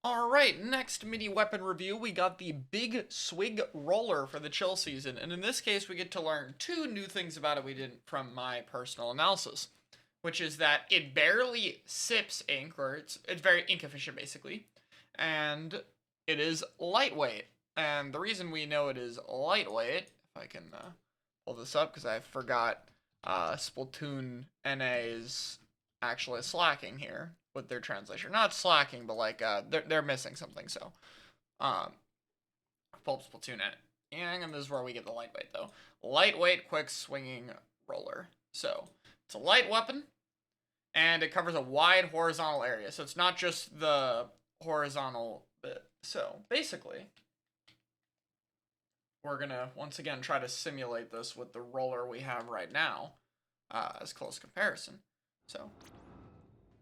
Alright, next mini weapon review, we got the big SWIG roller for the chill season, and in this case we get to learn two new things about it we didn't from my personal analysis, which is that it barely sips ink, or it's very ink efficient basically, and it is lightweight. And the reason we know it is lightweight, if I can pull this up because I forgot Splatoon NA is actually slacking here with their translation. Not slacking, but like they're missing something. So, um, pull Splatoon NA, and this is where we get the lightweight though. Lightweight, quick swinging roller. So it's a light weapon, and it covers a wide horizontal area. So it's not just the horizontal bit. So basically, we're gonna once again try to simulate this with the roller we have right now as close comparison. So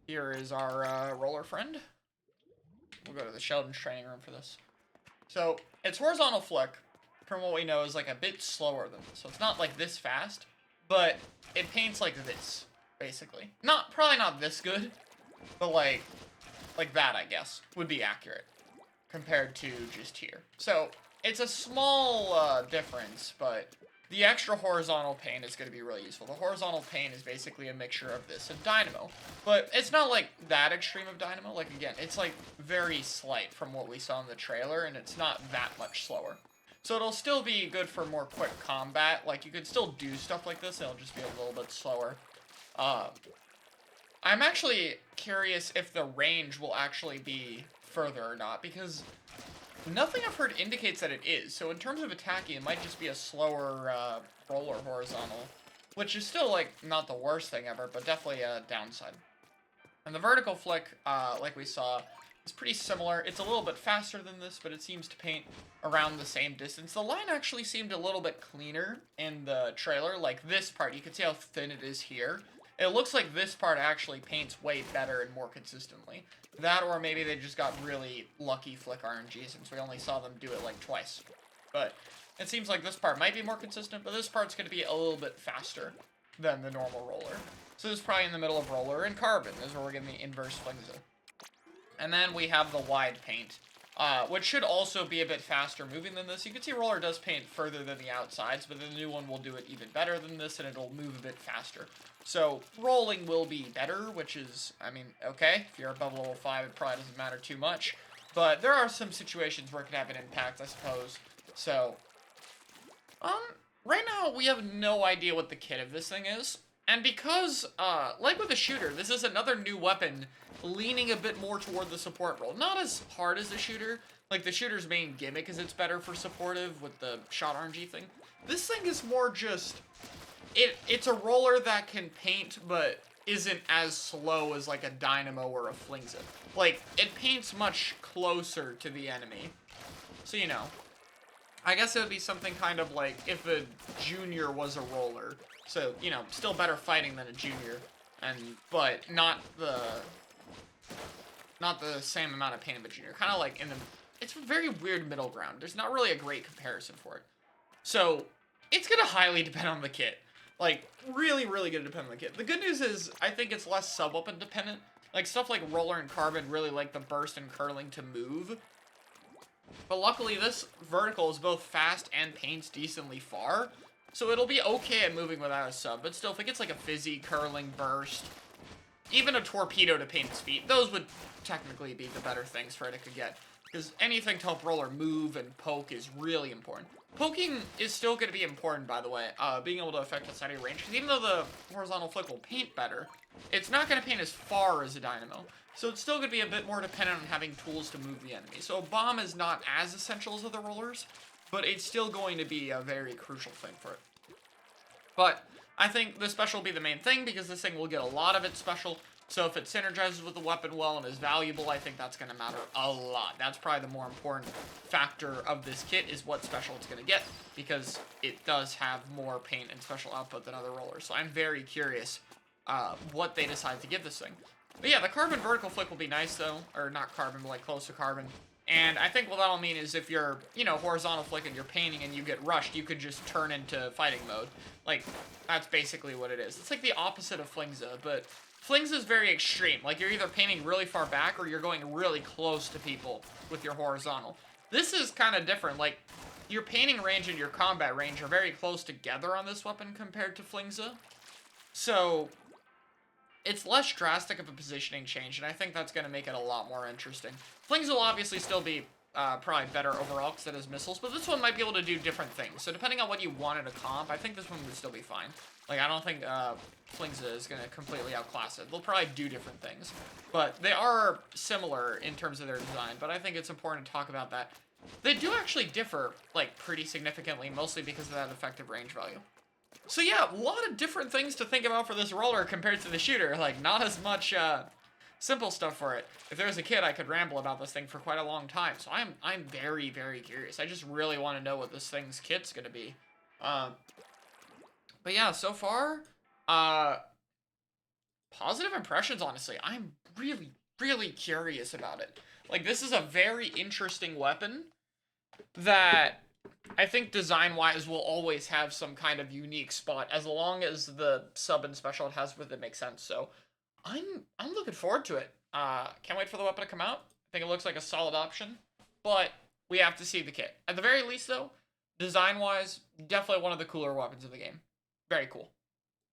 here is our roller friend. We'll go to the Sheldon's training room for this. So its horizontal flick, from what we know, is like a bit slower than this. So it's not like this fast, but it paints like this, basically. Probably not this good, but like that, I guess, would be accurate compared to just here. So it's a small difference, but the extra horizontal paint is going to be really useful. The horizontal paint is basically a mixture of this and Dynamo, but it's not like that extreme of Dynamo. Like, again, it's like very slight from what we saw in the trailer, and it's not that much slower. So it'll still be good for more quick combat. Like, you could still do stuff like this, it'll just be a little bit slower. I'm actually curious if the range will actually be further or not, because nothing I've heard indicates that it is. So in terms of attacking, it might just be a slower roller horizontal, which is still, like, not the worst thing ever, but definitely a downside. And the vertical flick, like we saw, is pretty similar. It's a little bit faster than this, but it seems to paint around the same distance. The line actually seemed a little bit cleaner in the trailer. Like this part, you can see how thin it is here. It looks like this part actually paints way better and more consistently. That, or maybe they just got really lucky flick RNG since we only saw them do it like twice. But it seems like this part might be more consistent, but this part's going to be a little bit faster than the normal roller. So this is probably in the middle of roller and carbon. This is where we're getting the inverse flingza. And then we have the wide paint, which should also be a bit faster moving than this. You can see roller does paint further than the outsides, but the new one will do it even better than this, and it'll move a bit faster. So rolling will be better, which is, I mean, okay. If you're above level 5, it probably doesn't matter too much. But there are some situations where it could have an impact, I suppose. So, right now we have no idea what the kit of this thing is. And because, like with the shooter, this is another new weapon leaning a bit more toward the support role. Not as hard as the shooter. Like, the shooter's main gimmick is it's better for supportive with the shot RNG thing. This thing is more just... It's a roller that can paint, but isn't as slow as, like, a Dynamo or a Flingza. Like, it paints much closer to the enemy. So, you know. I guess it would be something kind of like if a junior was a roller. So, you know, still better fighting than a junior. But not the same amount of pain of a junior. Kind of like in the... It's a very weird middle ground. There's not really a great comparison for it. So, it's going to highly depend on the kit. Like, really, really going to depend on the kit. The good news is, I think it's less sub-weapon dependent. Like, stuff like roller and carbon really like the burst and curling to move. But luckily, this vertical is both fast and paints decently far. So it'll be okay at moving without a sub. But still, if it gets like a fizzy, curling, burst, even a torpedo to paint its feet, those would technically be the better things for it could get. Because anything to help roller move and poke is really important. Poking is still going to be important, by the way. Being able to affect a side of range. Because even though the horizontal flick will paint better, it's not going to paint as far as a Dynamo. So it's still going to be a bit more dependent on having tools to move the enemy. So a bomb is not as essential as other rollers, but it's still going to be a very crucial thing for it. But I think the special will be the main thing, because this thing will get a lot of its special. So if it synergizes with the weapon well and is valuable, I think that's going to matter a lot. That's probably the more important factor of this kit, is what special it's going to get, because it does have more paint and special output than other rollers. So I'm very curious what they decide to give this thing. But yeah, the carbon vertical flick will be nice, though. Or not carbon, but like close to carbon. And I think what that'll mean is if you're, you know, horizontal flick and you're painting and you get rushed, you could just turn into fighting mode. Like, that's basically what it is. It's like the opposite of Flingza, but Flings is very extreme. Like, you're either painting really far back or you're going really close to people with your horizontal. This is kind of different. Like, your painting range and your combat range are very close together on this weapon compared to Flingza. So, it's less drastic of a positioning change, and I think that's going to make it a lot more interesting. Flingza will obviously still be probably better overall because it has missiles, but this one might be able to do different things. So depending on what you want in a comp, I think this one would still be fine. Like, I don't think Flingza is going to completely outclass it. They'll probably do different things, but they are similar in terms of their design, but I think it's important to talk about that. They do actually differ, like, pretty significantly, mostly because of that effective range value. So yeah, a lot of different things to think about for this roller compared to the shooter. Like, not as much simple stuff for it. If there was a kid, I could ramble about this thing for quite a long time. So I'm very, very curious. I just really want to know what this thing's kit's gonna be. But yeah, so far, positive impressions, honestly. I'm really, really curious about it. Like, this is a very interesting weapon that I think design-wise will always have some kind of unique spot as long as the sub and special it has with it makes sense. So I'm looking forward to it. Can't wait for the weapon to come out. I think it looks like a solid option, but we have to see the kit. At the very least, though, design-wise, definitely one of the cooler weapons of the game. Very cool.